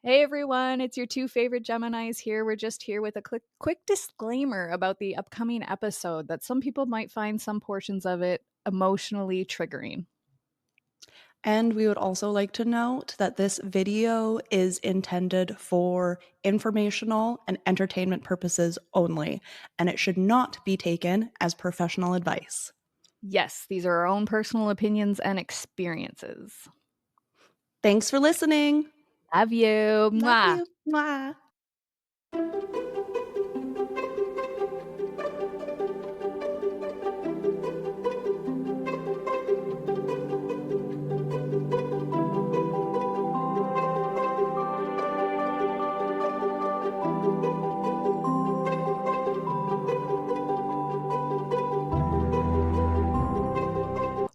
Hey everyone, it's your two favorite Geminis here. We're just here with a quick disclaimer about the upcoming episode that some people might find some portions of it emotionally triggering. And we would also like to note that this video is intended for informational and entertainment purposes only, and it should not be taken as professional advice. Yes, these are our own personal opinions and experiences. Thanks for listening. Love you. Love Mwah. you. Mwah.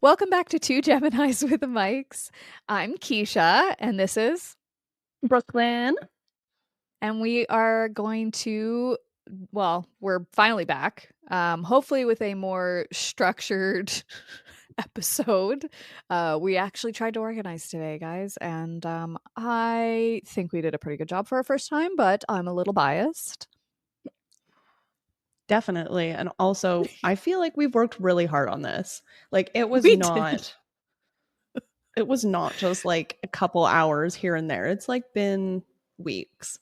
Welcome back to Two Geminis with the Mics. I'm Keshia, and this is Brooklyn. and we are going to, well, we're finally back, hopefully with a more structured episode. We actually tried to organize today, guys, and I think we did a pretty good job for our first time, but I'm a little biased. Definitely. And also, I feel like we've worked really hard on this. Like We did. it was not just like a couple hours here and there. It's like been weeks.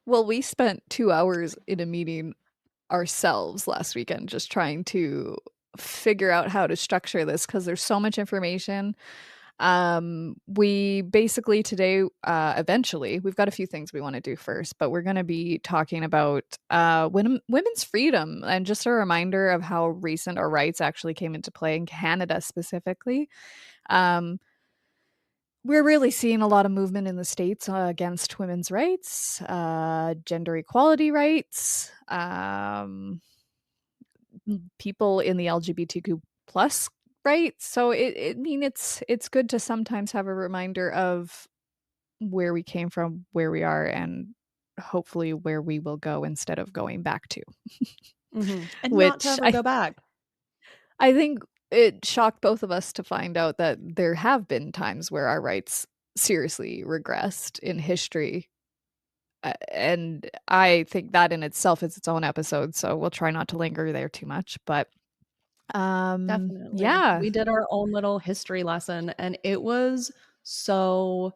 Well, we spent 2 hours in a meeting ourselves last weekend just trying to figure out how to structure this because there's so much information. We basically today, eventually, we've got a few things we want to do first, but we're going to be talking about women's freedom and just a reminder of how recent our rights actually came into play in Canada specifically. Um, we're really seeing a lot of movement in the States against women's rights, gender equality rights, people in the LGBTQ plus rights. So it's good to sometimes have a reminder of where we came from, where we are, and hopefully where we will go instead of going back to. And not to Which ever go back. I think it shocked both of us to find out that there have been times where our rights seriously regressed in history. And I think that in itself is its own episode, so we'll try not to linger there too much. But Definitely. yeah, We did our own little history lesson, and it was so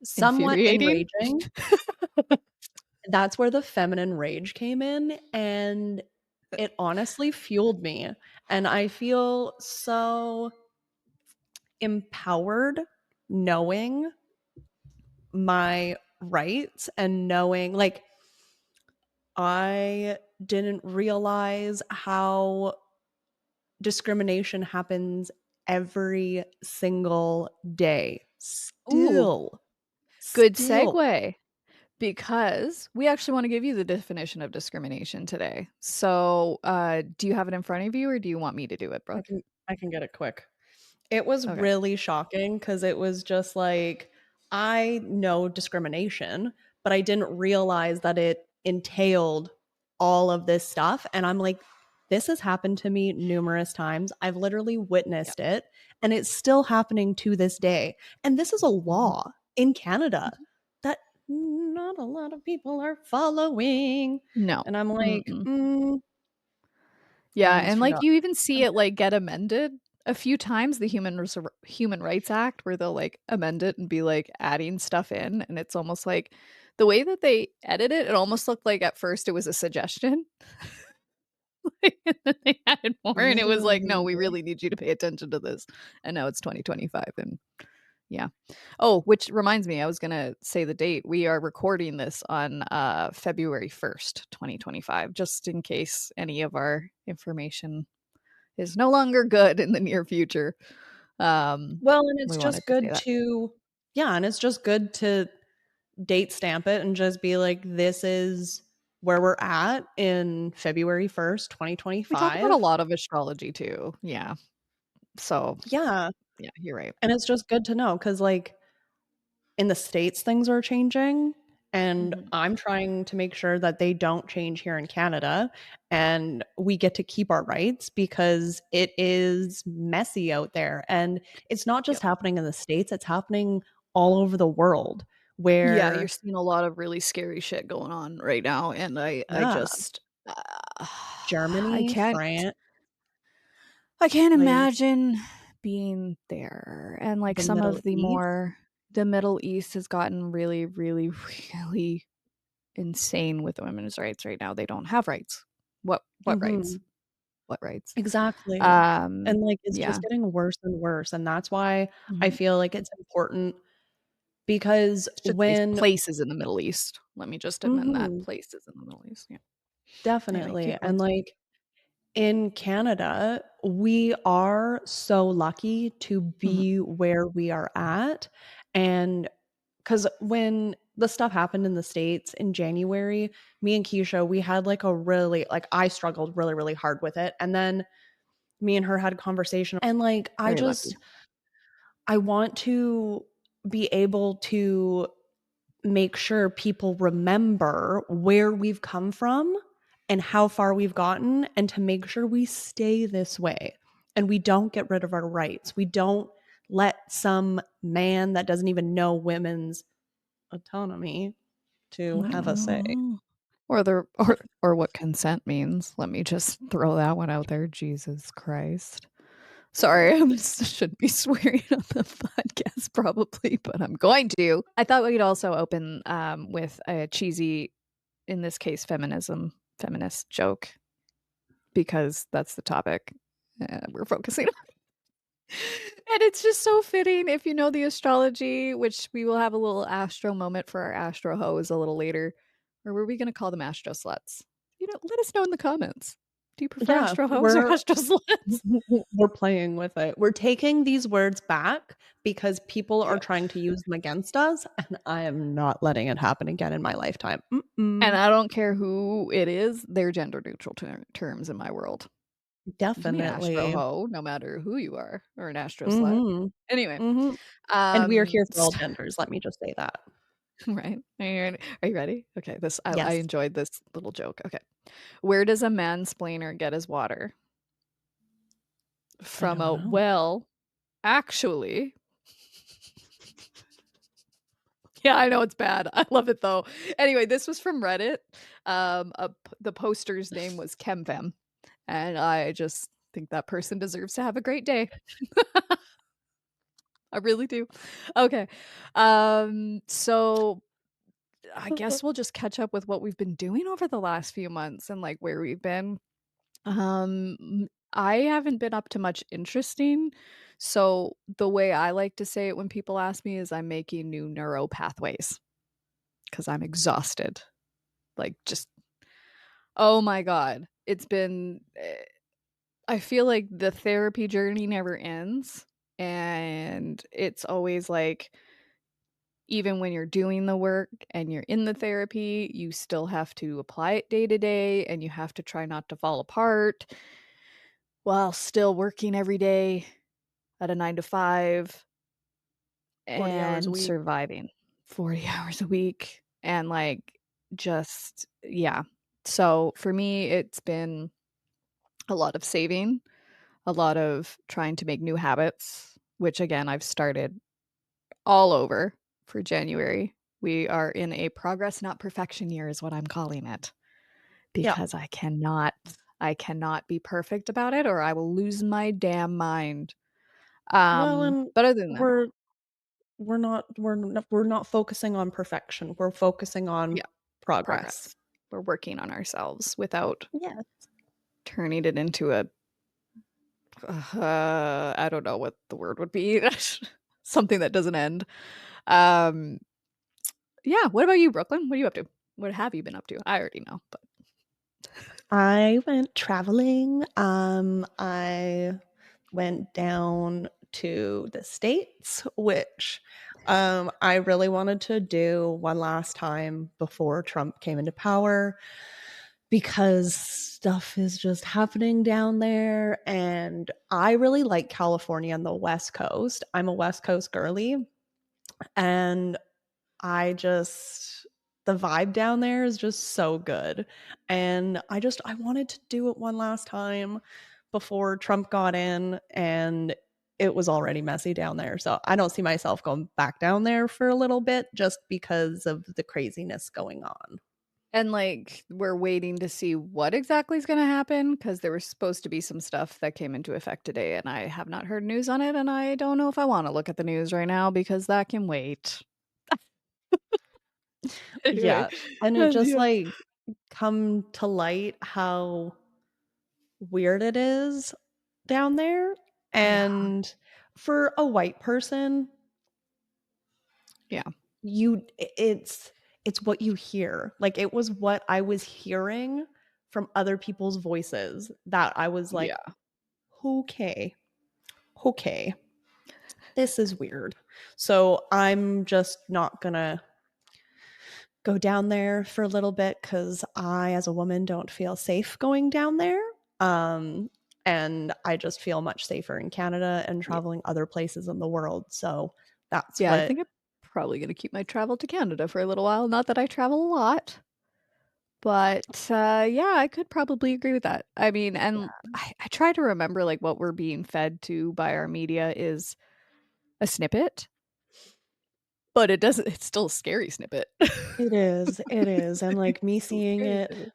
somewhat infuriating. enraging. That's where the feminine rage came in, and it honestly fueled me. And I feel so empowered knowing my rights and knowing, like, I didn't realize how discrimination happens every single day. Ooh, Still. good Still. segue. Because we actually want to give you the definition of discrimination today. So, do you have it in front of you, or do you want me to do it, I Brooke? can I can get it quick. It was Okay. really shocking because it was just like, I know discrimination, but I didn't realize that it entailed all of this stuff. And I'm like, this has happened to me numerous times. I've literally Yeah. witnessed it, and it's still happening to this day. And this is a Mhm. law in Canada Mhm. that not a lot of people are following. No. And I'm like, Mm-mm. that Yeah, needs and to like not. you even see it like get amended a few times, the Human Rights Act, where they'll like amend it and be like adding stuff in, and it's almost like the way that they edit it, it almost looked like at first it was a suggestion. And then they added more, and it was like, no, we Literally. really need you to pay attention to this. And now it's 2025, and yeah. Oh, which reminds me, I was gonna say the date. We are recording this on February 1st, 2025, just in case any of our information is no longer good in the near future. Well, and it's We just wanted to say good that. to, yeah, and it's just good to date stamp it and just be like, this is where we're at in February 1st, We talk about a 2025. lot of astrology too. Yeah. So, Yeah. yeah, you're right. And it's just good to know because, like, in the States, things are changing. And Mhm. I'm trying to make sure that they don't change here in Canada and we get to keep our rights because it is messy out there. And it's not just Yep. happening in the States, it's happening all over the world Yeah, you're where, seeing a lot of really scary shit going on right now, and I yeah, just I Germany, can't France, I can't like imagine being there. And like the some Middle of the East. more the Middle East has gotten really, really, really insane with women's rights right now. They don't have rights. What rights? Mhm. What rights? Exactly. And, like, it's Yeah. just getting worse and worse, and that's why I Mhm. feel like it's important because Should say when places in the Middle East. Let me just amend that. Mhm, Places in the Middle East. Yeah. Anyway, definitely, keep and, going. like, in Canada, we are so lucky to Mhm. be where we are at, and because when the stuff happened in the States in January, me and Keshia, we had, like, a really like, I struggled really, really hard with it, and then me and her had a conversation, and, like, Very lucky. I want to be able to make sure people remember where we've come from and how far we've gotten, and to make sure we stay this way and we don't get rid of our rights. We don't let some man that doesn't even know women's autonomy to have a say. Mm. Or the or what consent means. Let me just throw that one out there. Jesus Christ. Sorry, I shouldn't be swearing on the podcast probably, but I'm going to. I thought we'd also open with a cheesy, in this case, feminist joke, because that's the topic we're focusing on. And it's just so fitting if you know the astrology, which we will have a little astro moment for our astro hoes a little later. Or were we going to call them astro sluts? Let us know in the comments. Do you prefer Yeah, astro hoes or astro sluts? we're playing with it. We're taking these words back because people are Yeah. trying to use them against us, and I am not letting it happen again in my lifetime. And Mm-mm. I don't care who it is, they're gender neutral terms in my world. You can be an astro Definitely. hoe no matter who you are, or an astro slut. Mhm. Anyway, Mhm. And we are um, here for all genders, let me just say that. right? Are you ready? Okay, I Yes. enjoyed this little joke. Okay. Where does a mansplainer get his water? I From don't a know. well, actually. Yeah, I know it's bad. I love it though. Anyway, this was from Reddit. The poster's name was ChemFam, and I just think that person deserves to have a great day. I really do. Okay. So I guess we'll just catch up with what we've been doing over the last few months and like where we've been. I haven't been up to much interesting. So the way I like to say it when people ask me is I'm making new neuro pathways because I'm exhausted. Like just oh my god. It's been I feel like the therapy journey never ends and it's always like even when you're doing the work and you're in the therapy, you still have to apply it day to day and you have to try not to fall apart while still working every day at a 9 to 5 40 hours a and week. surviving 40 hours a week and like just yeah. So for me it's been a lot of saving, a lot of trying to make new habits, which again I've started all over for January. We are in a progress, not perfection year, is what I'm calling it, Yeah. because I cannot be perfect about it, or I will lose my damn mind. Well, and But other than that, we're we're not focusing on perfection. We're focusing on yeah, progress. progress. We're working on ourselves without Yeah. turning it into a, I don't know what the word would be, something that doesn't end. Um, yeah. What about you, Brooklyn? What are you up to? What have you been up to? I already know, but I went traveling. I went down to the States, which I really wanted to do one last time before Trump came into power because stuff is just happening down there. And I really like California and the West Coast. I'm a West Coast girly. And I just the vibe down there is just so good. And I wanted to do it one last time before Trump got in, and it was already messy down there. So I don't see myself going back down there for a little bit just because of the craziness going on. And, like, we're waiting to see what exactly is gonna happen because there was supposed to be some stuff that came into effect today, and I have not heard news on it, and I don't know if I wanna look at the news right now because that can wait. Anyway, Yeah. And it just yeah. like come to light how weird it is down there. Yeah, And for a white person, yeah, you it's what you hear. Like it was what I was hearing from other people's voices that I was like, yeah. okay, okay, this is weird. So I'm just not gonna go down there for a little bit because I, as a woman, don't feel safe going down there. Um, and I just feel much safer in Canada and Yeah. traveling other places in the world. So that's Yeah, I what, think I'm probably gonna keep my travel to Canada for a little while, not that I travel a lot, but, yeah, I could probably agree with that. I mean, and yeah, I try to remember, like, what we're being fed to by our media is a snippet, but it's still a scary snippet. it is. It is. And like me Still a seeing scary it snippet.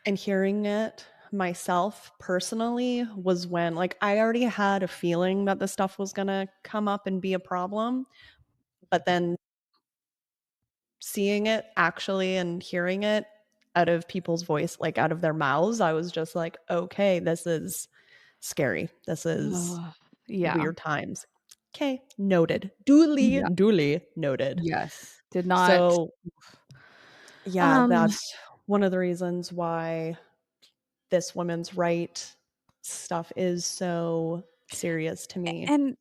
and hearing it myself personally was when, like, I already had a feeling that the stuff was going to come up and be a problem. But then seeing it actually and hearing it out of people's voice, like out of their mouths, I was just like, okay, this is scary. This is Ugh, yeah, weird times. Okay, noted. Duly, yeah, duly noted. yes, did not So, yeah, um, that's one of the reasons why this women's right stuff is so serious to me. and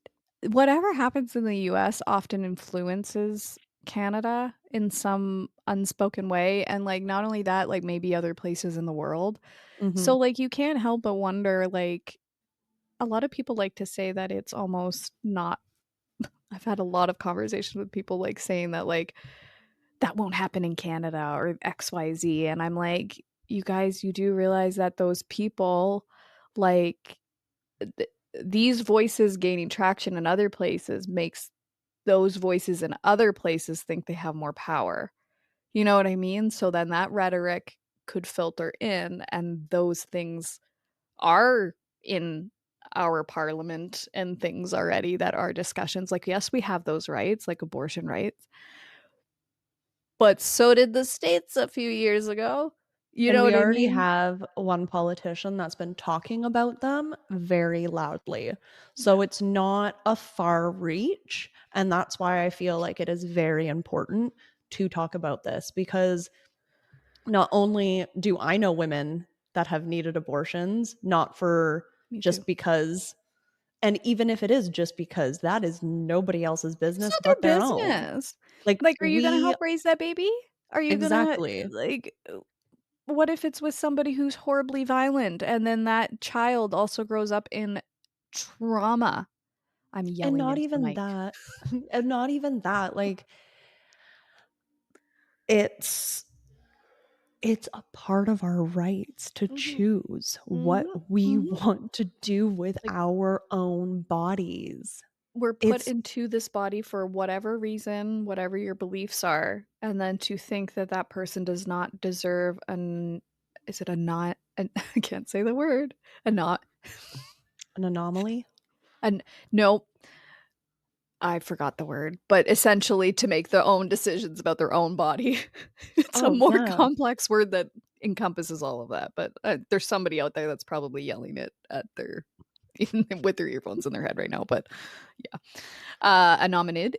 whatever happens in the US often influences Canada in some unspoken way, and, like, not only that, like, maybe other places in the world. Mhm. So, like, you can't help but wonder, like, a lot of people like to say that it's almost not I've had a lot of conversations with people, like, saying that, like, "That won't happen in Canada," or XYZ, and I'm like, "You guys, you do realize that those people, like, th these voices gaining traction in other places makes those voices in other places think they have more power." You know what I mean? So then that rhetoric could filter in, and those things are in our parliament and things already that are discussions. Like, yes, we have those rights, like abortion rights, but so did the states a few years ago. You And know we what I already mean? have one politician that's been talking about them very loudly. Yeah, So it's not a far reach. And that's why I feel like it is very important to talk about this because not only do I know women that have needed abortions, not for me too. just because, and even if it is just because, that is nobody else's It's business not but their their own. business. Like, Like, are you gonna we help raise that baby? Are you gonna, exactly. like, what if it's with somebody who's horribly violent and then that child also grows up in trauma? I'm And yelling not into the even mic. that, and not even that, like, it's it's a part of our rights to Mhm, choose what mhm, we mhm. want to do with Like, our own bodies. we're put It's into this body for whatever reason, whatever your beliefs are, and then to think that that person does not deserve an is it a not an I can't say the word. A not an anomaly. an no, I forgot the word, but essentially to make their own decisions about their own body. It's a Oh, more yeah, complex word that encompasses all of that, but, there's somebody out there that's probably yelling it at their with their earphones in their head right now, but yeah. A nominid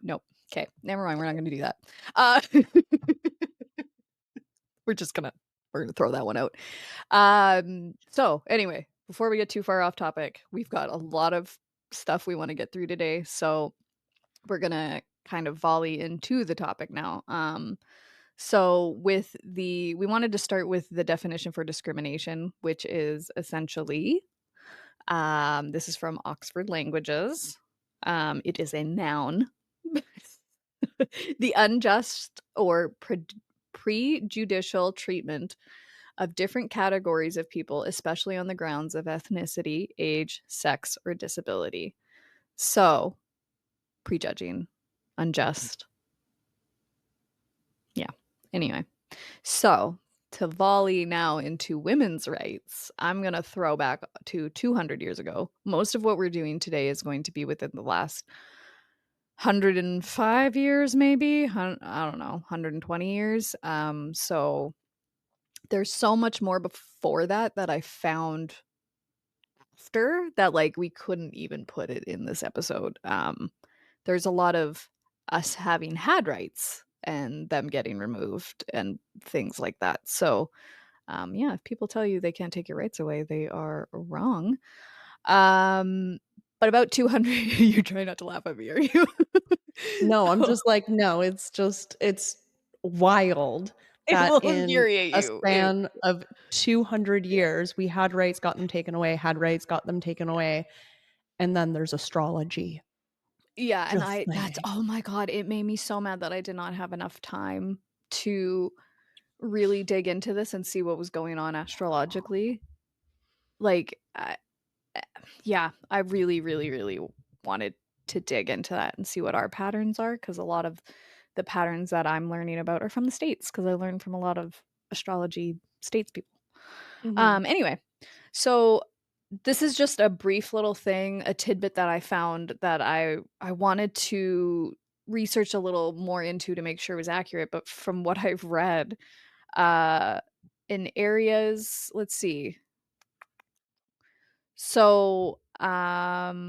no, okay, never mind, we're not gonna do that. Uh, we're just gonna we're gonna throw that one out. So anyway, before we get too far off topic, we've got a lot of stuff we wanna get through today, so we're gonna kind of volley into the topic now. So we wanted to start with the definition for discrimination, which is essentially, this is from Oxford Languages. It is a noun. The unjust or prejudicial treatment of different categories of people, especially on the grounds of ethnicity, age, sex, or disability. So, prejudging, unjust. Yeah. Anyway, so to volley now into women's rights, I'm going to throw back to 200 years ago. Most of what we're doing today is going to be within the last 105 years, maybe. I don't know, 120 years. So there's so much more before that that I found after that, like, we couldn't even put it in this episode. There's a lot of us having had rights and them getting removed and things like that. So, yeah, if people tell you they can't take your rights away, they are wrong. Um, but about 200, you're trying not to laugh at me, are you? No, I'm Oh, just like, no, it's wild it that will in infuriate a you. It, span of 200 years, we had rights, got them taken away, had rights, got them taken away, and then there's astrology. yeah, and Just that's, saying. oh my God, it made me so mad that I did not have enough time to really dig into this and see what was going on astrologically. Like, yeah, I really, really, really wanted to dig into that and see what our patterns are, because a lot of the patterns that I'm learning about are from the States, because I learned from a lot of astrology States people. Mhm. Anyway, so this is just a brief little thing, a tidbit that I found that I wanted to research a little more into to make sure it was accurate. But from what I've read, uh, in areas, let's see. So,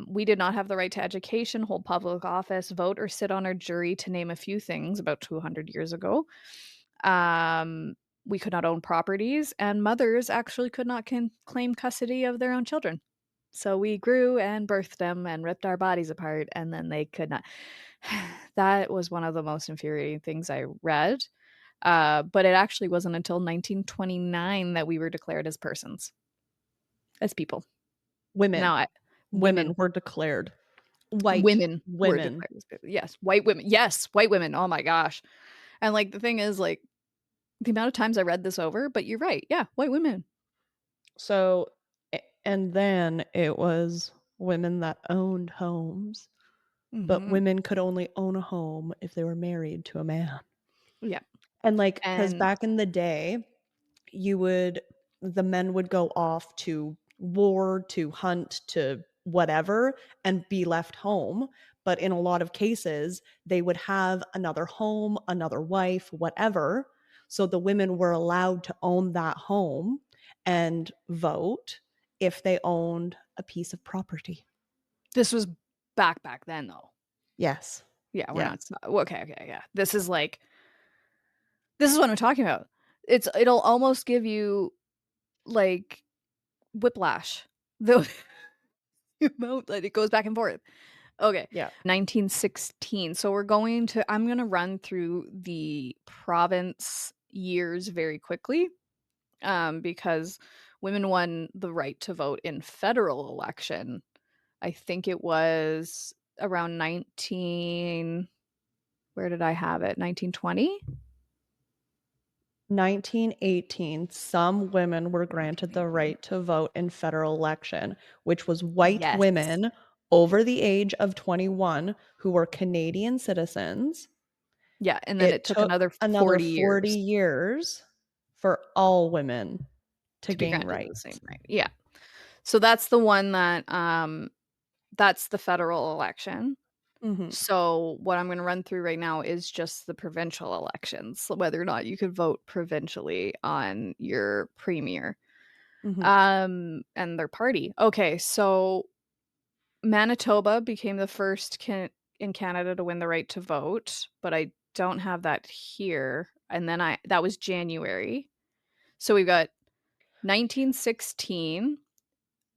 we did not have the right to education, hold public office, vote, or sit on a jury, to name a few things about 200 years ago. Um, we could not own properties, and mothers actually could not claim custody of their own children. So we grew and birthed them and ripped our bodies apart, and then they could not. That was one of the most infuriating things I read. But it actually wasn't until 1929 that we were declared as persons, as people. Women. Now, Women women, were declared. White women were women. declared as yes, white women. Yes, white women. Oh my gosh. And like the thing is, like, the amount of times I read this over, but you're right. Yeah, white women. So, and then it was women that owned homes, but Hmm. women could only own a home if they were married to a man. Yeah. And like, because And back in the day, you would, the men would go off to war, to hunt, to whatever, and be left home. But in a lot of cases, they would have another home, another wife, whatever. So the women were allowed to own that home and vote if they owned a piece of property. this was back then though. Yes. Yeah, we're not Yes. okay, okay, yeah. This is what I'm talking about. It'll almost give you like whiplash. The amount that it goes back and forth. Okay. Yeah. 1916. So I'm going to run through the province years very quickly, because women won the right to vote in federal election. I think it was around 19, where did I have it? 1920? 1918, some women were granted the 1918. right to vote in federal election, which was white Yes. women over the age of 21 who were Canadian citizens. Yeah, and then It it took took another another 40 40 years years for all women to to be gain granted the same rights. right. Yeah. So that's the one that that's the federal election. Mhm. So what I'm going to run through right now is just the provincial elections, so whether or not you could vote provincially on your premier, Mhm. and their party. Okay, so Manitoba became the first in Canada to win the right to vote, but I don't have that here. And then I that was January. So we've got 1916.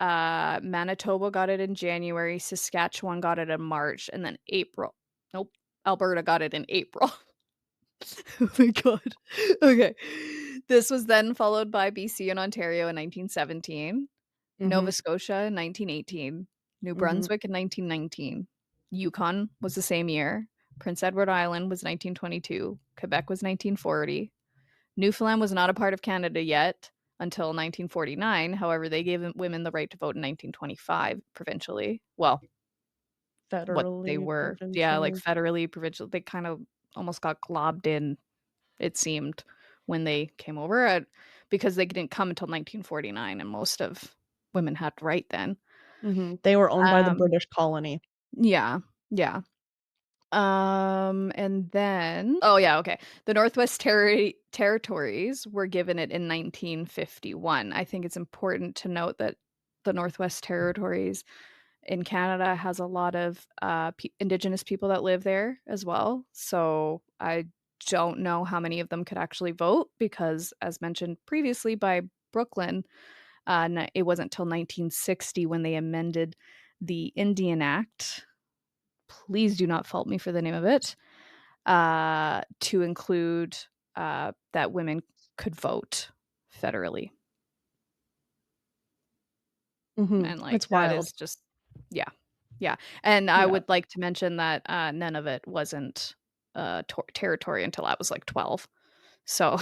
Manitoba got it in January, Saskatchewan got it in March, and then April. Nope, Alberta got it in April. Oh my god. Okay. This was then followed by BC and Ontario in 1917, Mhm. Nova Scotia in 1918, New Mhm. Brunswick in 1919, Yukon was the same year, Prince Edward Island was 1922, Quebec was 1940, Newfoundland was not a part of Canada yet until 1949. However, they gave women the right to vote in 1925 provincially. Well, what they Federally were. Yeah, like provincial. federally, provincial. They kind of almost got globbed in, it seemed, when they came over because they didn't come until 1949 and most of women had to write then. They were owned by the Um, British colony. yeah, yeah. And then oh, yeah, okay. The Northwest Territories were given it in 1951. I think it's important to note that the Northwest Territories in Canada has a lot of, Indigenous people that live there as well, so I don't know how many of them could actually vote because, as mentioned previously by Brooklyn, it wasn't till 1960 when they amended the Indian Act, please do not fault me for the name of it, to include that women could vote federally. And like It's that wild. is just, yeah. Yeah. And I Yeah. would like to mention that none of it wasn't territory until I was like 12. So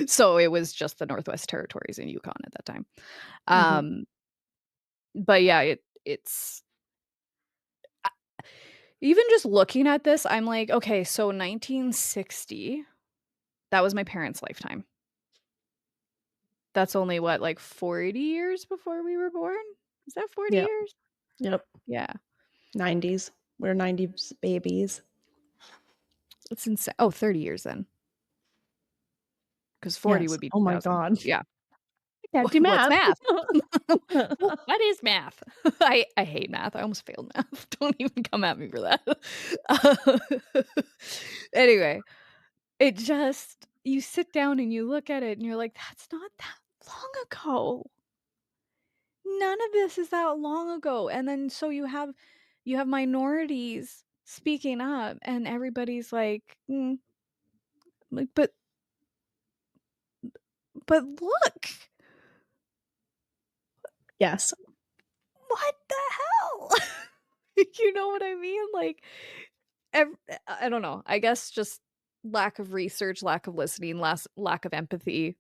so it was just the Northwest Territories in Yukon at that time. Mhm. Um but yeah, it's even just looking at this, I'm like, okay, so 1960, that was my parents' lifetime. That's only what, like 40 years before we were born? Is that 40 Yep. years? Yep. Yeah. 90s. We're 90s babies. It's insane. Oh, 30 years then. Because 40 Yes. would be Oh my 2000. god. Yeah. Can't do What's math. math? What is math? I hate math. I almost failed math. Don't even come at me for that. Anyway, it just you sit down and you look at it and you're like, "That's not that long ago. None of this is that long ago." And then so you have minorities speaking up and everybody's like, like, but look, Yes. what the hell?" You know what I mean? Like, I don't know. I guess just lack of research, lack of listening, lack of empathy,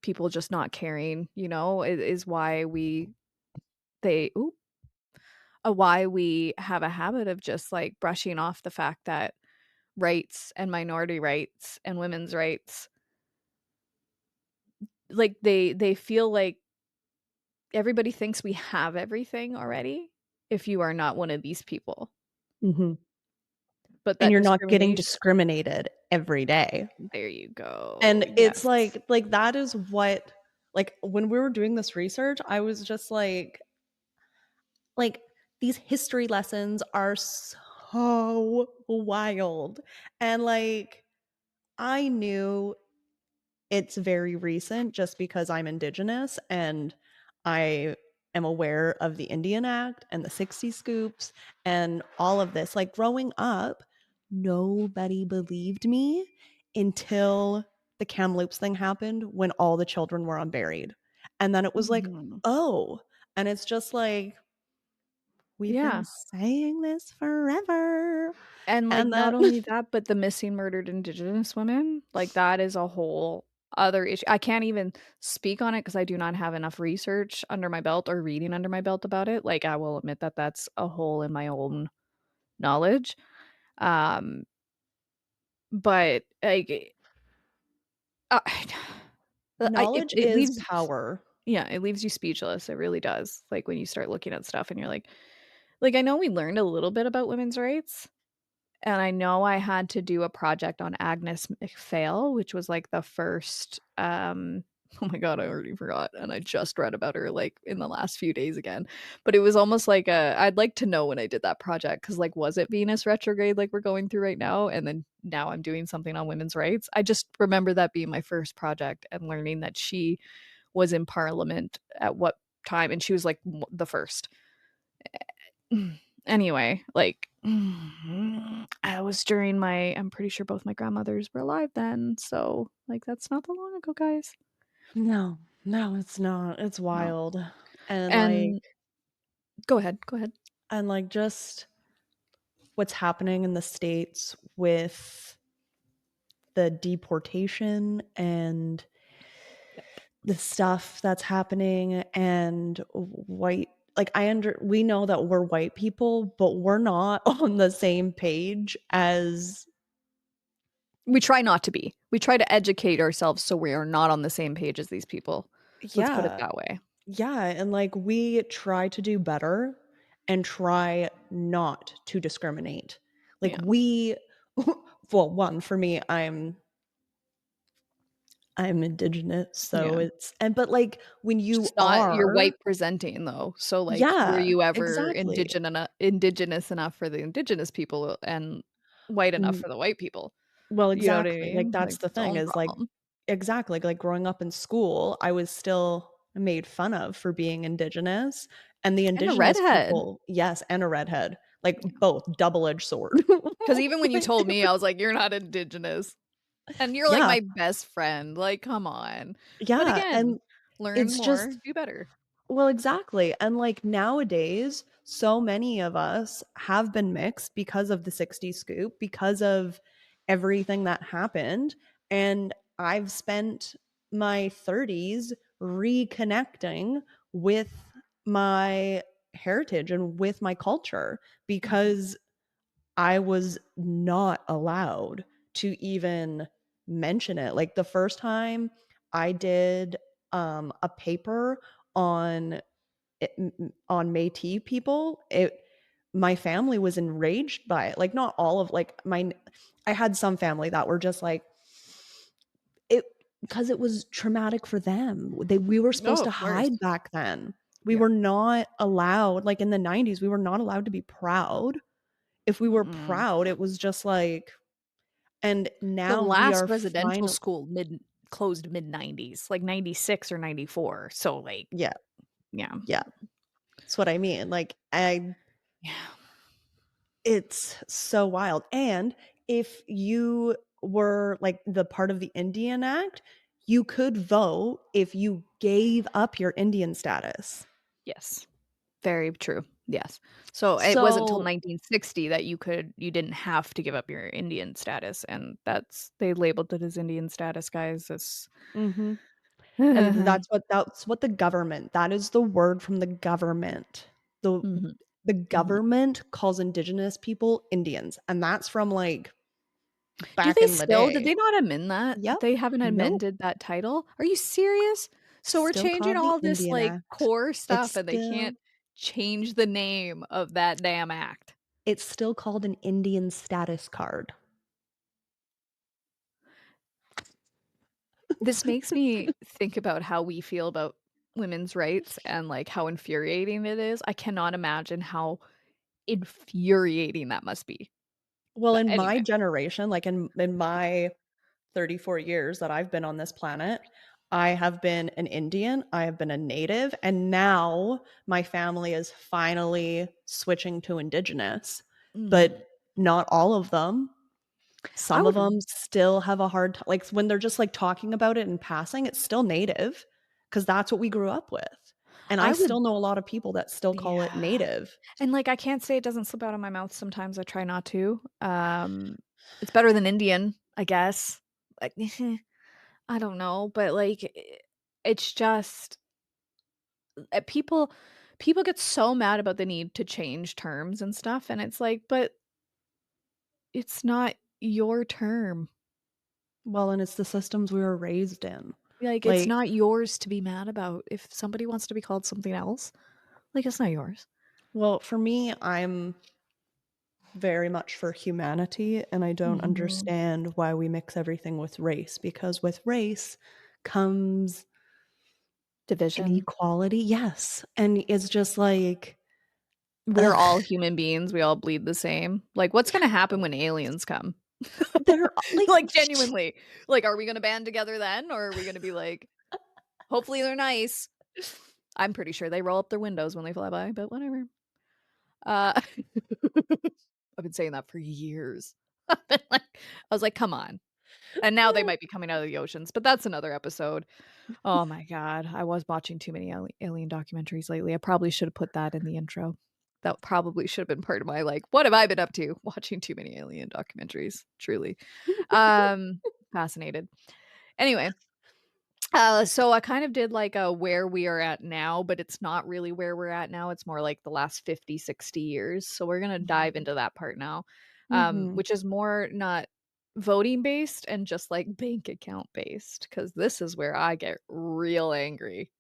people just not caring, is why why we have a habit of just like brushing off the fact that rights and minority rights and women's rights, like they feel like everybody thinks we have everything already if you are not one of these people. Mhm. But And that you're not getting discrimination, discriminated every day. there you go. And it's Yes. like that is what, like, when we were doing this research, I was just like these history lessons are so wild. And like I knew it's very recent just because I'm Indigenous and I am aware of the Indian Act and the 60 scoops and all of this. Like growing up, nobody believed me until the Kamloops thing happened when all the children were unburied. And then it was like, Mhm. oh, and it's just like, we've been Yeah. saying this forever. And, like, And not then, only that, but the missing murdered Indigenous women, like, that is a whole other issue. I can't even speak on it because I do not have enough research under my belt or reading under my belt about it. Like, I will admit that that's a hole in my own knowledge. Um, but, like, uh, knowledge it is leaves power. yeah, it leaves you speechless, it really does, like, when you start looking at stuff and you're like, I know we learned a little bit about women's rights. And I know I had to do a project on Agnes MacPhail, which was, like, the first, oh my god, I already forgot, and I just read about her, like, in the last few days again. But it was almost like I'd like to know when I did that project, because like, was it Venus retrograde like we're going through right now? And then now I'm doing something on women's rights. I just remember that being my first project and learning that she was in parliament at what time, and she was, like, the first. Anyway, like, I was during I'm pretty sure both my grandmothers were alive then, so, like, that's not that long ago, guys. No, no, it's not. It's No. wild. And like And go ahead, go ahead. just what's happening in the States with the deportation and Yep. the stuff that's happening and white like we know that we're white people, but we're not on the same page as We try not to be. We try to educate ourselves so we are not on the same page as these people. Let's put it yeah. that way. Yeah, and like we try to do better and try not to discriminate. Like Yeah. we well, one for me, I'm indigenous, so Yeah. it's and but like when you Just not you're are white presenting though. So like were yeah, you ever exactly. indigenous enough for the indigenous people and white enough N for the white people? Well, You know what I exactly, like, mean? that's Like the it's thing all a is, like problem. exactly, like, growing up in school, I was still made fun of for being indigenous, and the And a indigenous redhead. people yes, and a redhead, like, both double-edged sword. Because even when you Like told me, I was like, "You're not indigenous." And you're like yeah, my best friend, like, come on. But yeah, again, and learn it's more, just do better. well, exactly, and, like, nowadays, so many of us have been mixed because of the '60s scoop, because of everything that happened, and I've spent my 30s reconnecting with my heritage and with my culture Mhm, because I was not allowed to even mention it. Like, the first time I did, a paper on on Métis people, my family was enraged by it. Like not all of like my I had some family that were just like it because it was traumatic for them. We were oh, supposed to of course. hide back then. We Yeah. were not allowed like in the 90s we were not allowed to be proud. If we were Mm-mm. proud, it was just like and The now we last are residential final school closed mid-90s, like 96 or 94, so, like, yeah, yeah. yeah. That's what I mean. Like I Yeah. It's so wild, and if you were, like, the part of the Indian Act, you could vote if you gave up your Indian status. Yes. Very true. Yes. So, it wasn't till So 1960 that you didn't have to give up your Indian status, and they labeled it as Indian status, guys. It's mhm, and that's what the government that is the word from the government. The Mhm. the Mhm. government calls Indigenous people Indians, and that's from, like, Do back they in the still did day. they not amend that? Yep. They haven't Nope. amended that title? Are you serious? So we're Still changing called the all this, Indian like, Act. core It's stuff, and they still can't change the name of that damn act. it's still called an Indian status card. This makes me think about how we feel about women's rights and, like, how infuriating it is. I cannot imagine how infuriating that must be. Well, But in my anyway. generation, like in my 34 years that I've been on this planet, I have been an Indian, I have been a native, and now my family is finally switching to indigenous. But Mhm. not all of them. I Some of would them still have a hard time like when they're just like talking about it in passing, it's still native because that's what we grew up with. And I I would still know a lot of people that still call it yeah. native. And, like, I can't say it doesn't slip out of my mouth sometimes, I try not to. It's better than Indian, I guess. Like, I don't know, but, like, it's just people get so mad about the need to change terms and stuff, and it's like, "But it's not your term." Well, and it's the systems we were raised in. Like, it's Like, not yours to be mad about. If somebody wants to be called something else, like, it's not yours. well, for me, I'm very much for humanity, and I don't Mhm. understand why we mix everything with race because with race comes Division. inequality. Yes. And it's just like, We're ugh, all human beings, we all bleed the same. Like, what's gonna happen when aliens come? they're like, Like, genuinely. Like, are we gonna band together then, or are we gonna be like, "Hopefully they're nice." I'm pretty sure they roll up their windows when they fly by, but whatever. Uh, I've been saying that for years. I've been like I was like, "Come on." And now they might be coming out of the oceans, but that's another episode. Oh my god, I was watching too many alien documentaries lately. I probably should have put that in the intro. That probably should have been part of my, like, "What have I been up to?" Watching too many alien documentaries, truly. Fascinated. Anyway, So I kind of did like a where we are at now, but it's not really where we're at now. It's more like the last 50, 60 years. So we're going to dive Mhm. into that part now, Mhm. which is more not voting based and just like bank account based. Cause this is where I get real angry.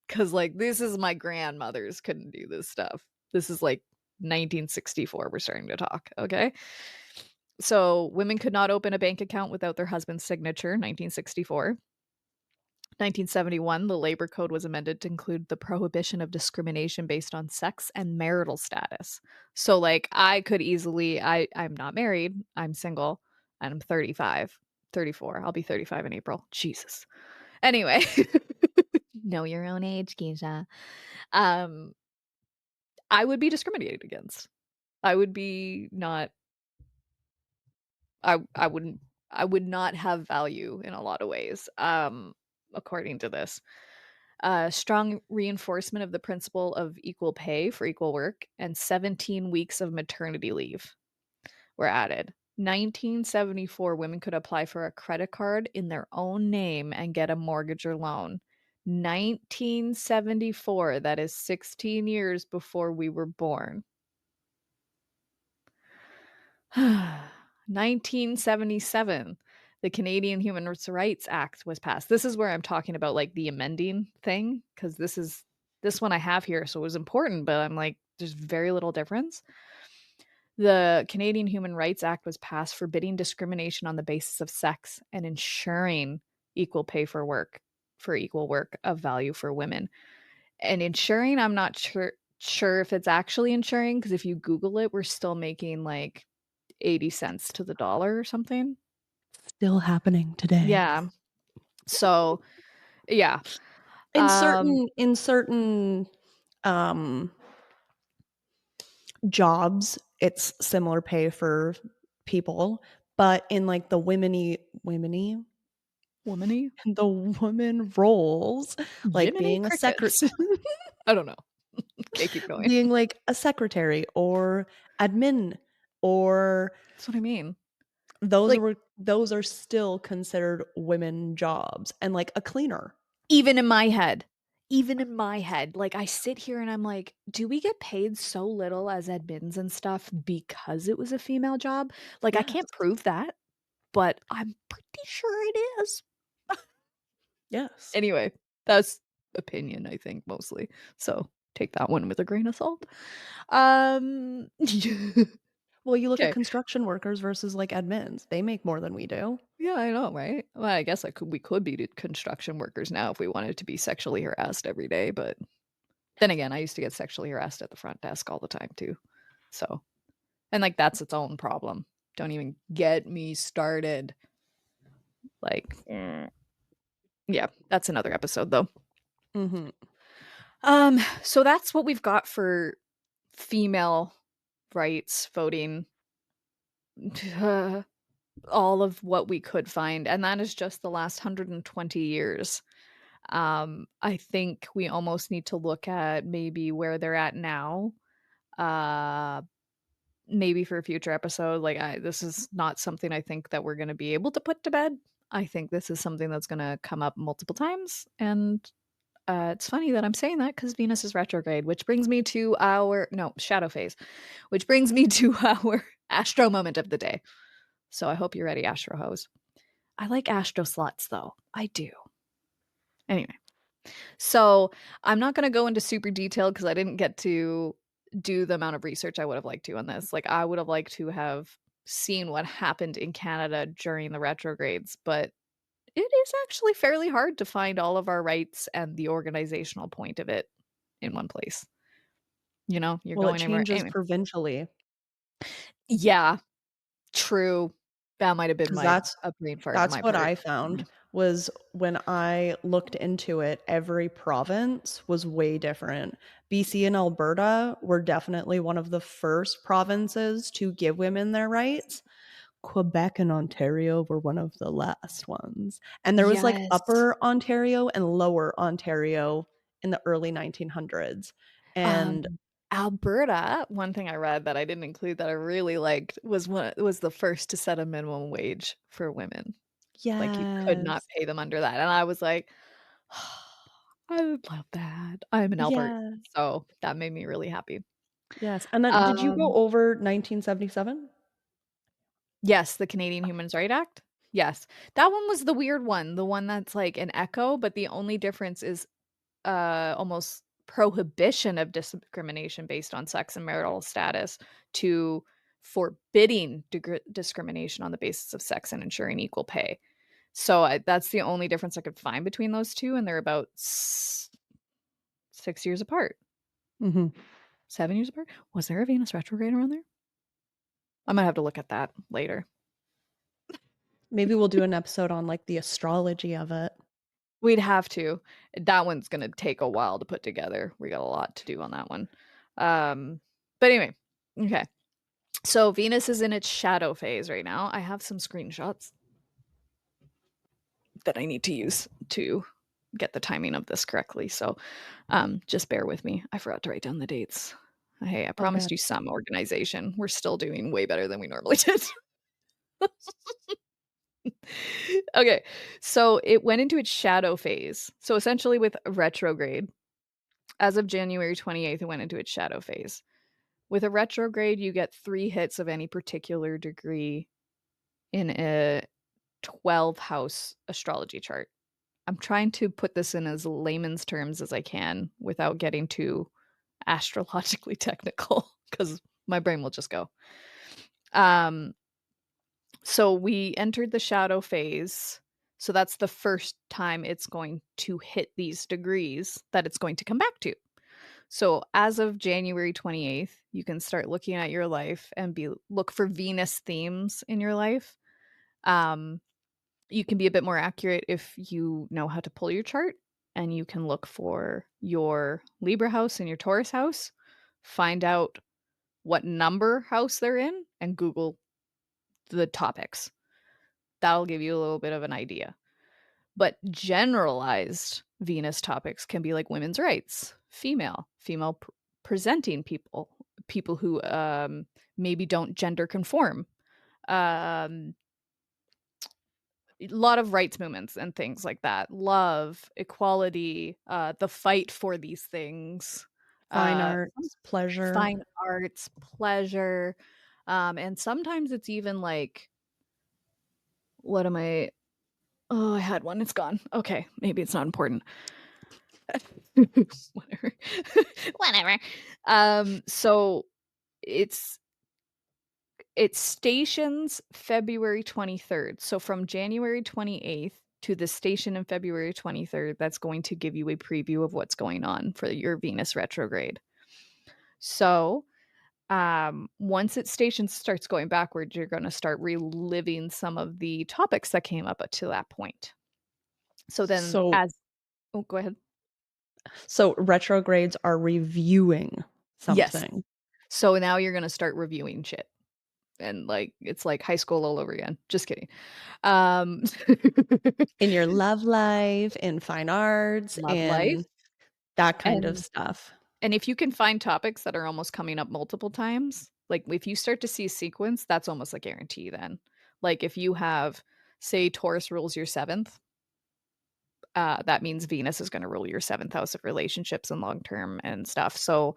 Cause like this is my grandmothers couldn't do this stuff. This is like 1964. We're starting to talk. Okay. So women could not open a bank account without their husband's signature, 1964. 1971, the Labor Code was amended to include the prohibition of discrimination based on sex and marital status. So like I could easily I'm not married, I'm single, and I'm 35, 34. I'll be 35 in April. Jesus. Anyway, know your own age, Keisha. Um I would be discriminated against. I would be not I wouldn't I would not have value in a lot of ways. According to this. Strong reinforcement of the principle of equal pay for equal work, and 17 weeks of maternity leave were added. 1974, women could apply for a credit card in their own name and get a mortgage or loan. 1974, that is 16 years before we were born. 1977, the Canadian Human Rights Act was passed. This is where I'm talking about like the amending thing because this one I have here, so it was important, but I'm like, there's very little difference. The Canadian Human Rights Act was passed forbidding discrimination on the basis of sex and ensuring equal pay for equal work of value for women. And ensuring, I'm not sure if it's actually ensuring because if you Google it, we're still making like 80 cents to the dollar or something. Still happening today. Yeah. So, yeah. In Um, certain um jobs, it's similar pay for people, but in like the womeny Womany? the woman roles, like Jiminy Crickets. I don't know. Okay, keep going. being like a secretary or admin or That's what I mean. those Like, were those are still considered women jobs and like a cleaner. even in my head, even in my head, like I sit here and I'm like, do we get paid so little as admins and stuff because it was a female job? Like, I Yes. can't prove that, but I'm pretty sure it is. Yes. Anyway, that's opinion, I think, mostly. So take that one with a grain of salt. Okay. Well, you look at construction workers versus like admins. They make more than we do. Yeah, I know, right? Well, I guess we could be construction workers now if we wanted to be sexually harassed every day, but then again, I used to get sexually harassed at the front desk all the time too. So, and like that's its own problem. Don't even get me started. Like, yeah, that's another episode though. Mhm. So that's what we've got for female rights voting. All of what we could find, and that is just the last 120 years. I think we almost need to look at maybe where they're at now. Uh, Maybe for a future episode. Like, this is not something I think that we're going to be able to put to bed. I think this is something that's going to come up multiple times, and it's funny that I'm saying that because Venus is retrograde, which brings me to our no shadow phase, which brings me to our astro moment of the day. So I hope you're ready, Astro Hose. I like Astro sluts though. I do. Anyway, so I'm not going to go into super detail because I didn't get to do the amount of research I would have liked to on this. Like, I would have liked to have seen what happened in Canada during the retrogrades, but it is actually fairly hard to find all of our rights and the organizational point of it in one place. You know, you're Well, it going anywhere. changes Anyway, provincially yeah, true. That might have been because my a brain fart on that's my what part. I found was when I looked into it, every province was way different. BC and Alberta were definitely one of the first provinces to give women their rights. Quebec and Ontario were one of the last ones. And there was like Yes. Upper Ontario and Lower Ontario in the early 1900s. And Alberta, one thing I read that I didn't include that I really liked was the first to set a minimum wage for women. Like, you could not yes, pay them under that, and I was like, I would love that. I'm in Alberta, Yeah. so that made me really happy. Yes, and then did you go Um, over 1977? yes, the Canadian Human Rights Act. Yes. That one was the weird one, the one that's like an echo, but the only difference is almost prohibition of discrimination based on sex and marital status to forbidding discrimination on the basis of sex and ensuring equal pay. So that's the only difference I could find between those two, and they're about 6 years apart, Mhm. 7 years apart. Was there a Venus retrograde around there? I might have to look at that later. Maybe we'll do an episode on, like, the astrology of it. We'd have to. That one's gonna take a while to put together. We got a lot to do on that one. Um, but anyway, okay. So Venus is in its shadow phase right now. I have some screenshots that I need to use to get the timing of this correctly. So just bear with me. I forgot to write down the dates. Hey, I Oh, promised good. you some organization. We're still doing way better than we normally did. Okay. So it went into its shadow phase. So essentially with retrograde, as of January 28th, it went into its shadow phase. With a retrograde, you get 3 hits of any particular degree in a 12 house astrology chart. I'm trying to put this in as layman's terms as I can without getting too astrologically technical because my brain will just go. Um, so we entered the shadow phase. So that's the first time it's going to hit these degrees that it's going to come back to. So as of January 28th, you can start looking at your life and look for Venus themes in your life. Um, you can be a bit more accurate if you know how to pull your chart, and you can look for your Libra house and your Taurus house, find out what number house they're in, and Google the topics. That'll give you a little bit of an idea. But generalized Venus topics can be like women's rights, female presenting people, people who maybe don't gender conform, um, a lot of rights movements and things like that. Love, equality, the fight for these things, Fine some arts, pleasure, fine arts, pleasure, and sometimes it's even like, what am I? Oh, I had one. It's gone. Okay, maybe it's not important. Whatever. Whatever. So it's it stations February 23rd. So from January 28th to the station in February 23rd, that's going to give you a preview of what's going on for your Venus retrograde. So once its station starts going backwards, you're going to start reliving some of the topics that came up to that point. So then, so as oh, go ahead. so retrogrades are reviewing Yes. something So now you're going to start reviewing shit. And like it's like high school all over again. Just kidding. Um in your love life, in fine arts, love life in that kind of and stuff. if you can find topics that are almost coming up multiple times, like if you start to see a sequence, that's almost a guarantee then. Like if you have, say, Taurus rules your seventh, that means Venus is going to rule your seventh house of relationships and long term and stuff. So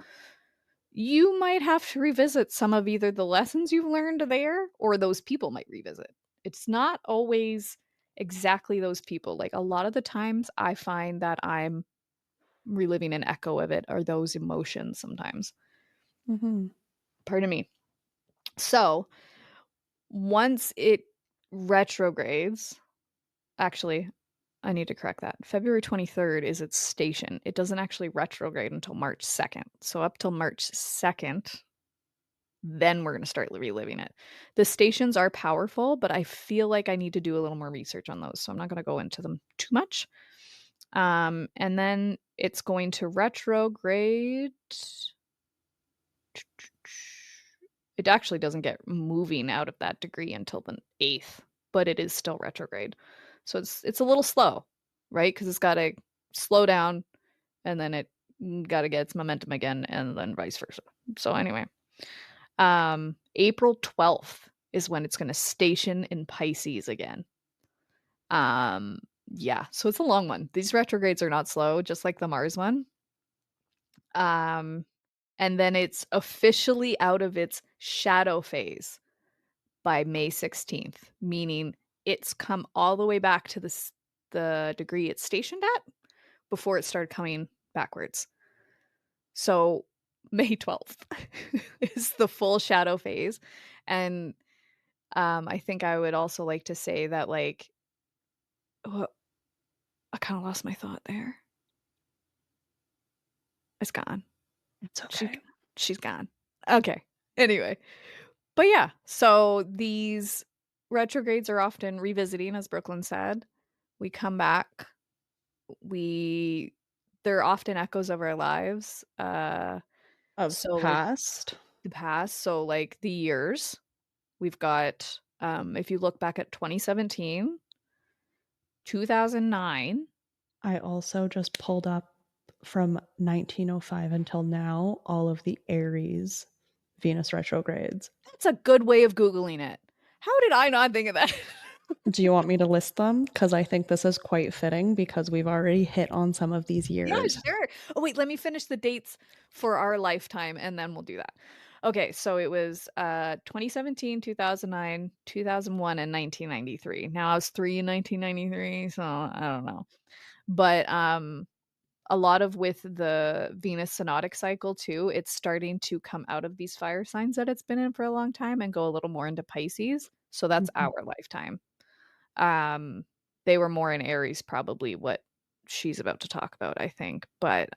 you might have to revisit some of either the lessons you've learned there or those people might revisit. It's not always exactly those people. Like a lot of the times I find that I'm reliving an echo of it or those emotions sometimes. Mhm. Pardon me. So once it retrogrades, actually, I need to correct that. February 23rd is its station. It doesn't actually retrograde until March 2nd. So up till March 2nd, then we're going to start reliving it. The stations are powerful, but I feel like I need to do a little more research on those. So I'm not going to go into them too much. And then it's going to retrograde. It actually doesn't get moving out of that degree until the 8th, but it is still retrograde. So it's a little slow, right? Because it's got to slow down and then it got to get its momentum again and then vice versa. So anyway, April 12th is when it's going to station in Pisces again. Yeah, so it's a long one. These retrogrades are not slow, just like the Mars one. Um, and then it's officially out of its shadow phase by May 16th, meaning it's come all the way back to the degree it's stationed at before it started coming backwards. So May 12th is the full shadow phase. And I think I would also like to say that, like, oh, I kind of lost my thought there. It's gone. It's She, okay. she's gone. Okay. Anyway, but yeah, so these retrogrades are often revisiting, as Brooklyn said. We come back. We They're often echoes of our lives. Of So like past. the past, so like the years. We've got if you look back at 2017, 2009. I also just pulled up from 1905 until now all of the Aries Venus retrogrades. That's a good way of googling it. How did I not think of that? Do you want me to list them? Because I think this is quite fitting because we've already hit on some of these Yeah, years. sure. Oh, wait, let me finish the dates for our lifetime and then we'll do that. Okay, so it was 2017, 2009, 2001, and 1993. Now I was 3 in 1993, so I don't know. But a lot of with the Venus synodic cycle too, it's starting to come out of these fire signs that it's been in for a long time and go a little more into Pisces. So that's Mhm. our lifetime. Um, they were more in Aries, probably what she's about to talk about, I think. But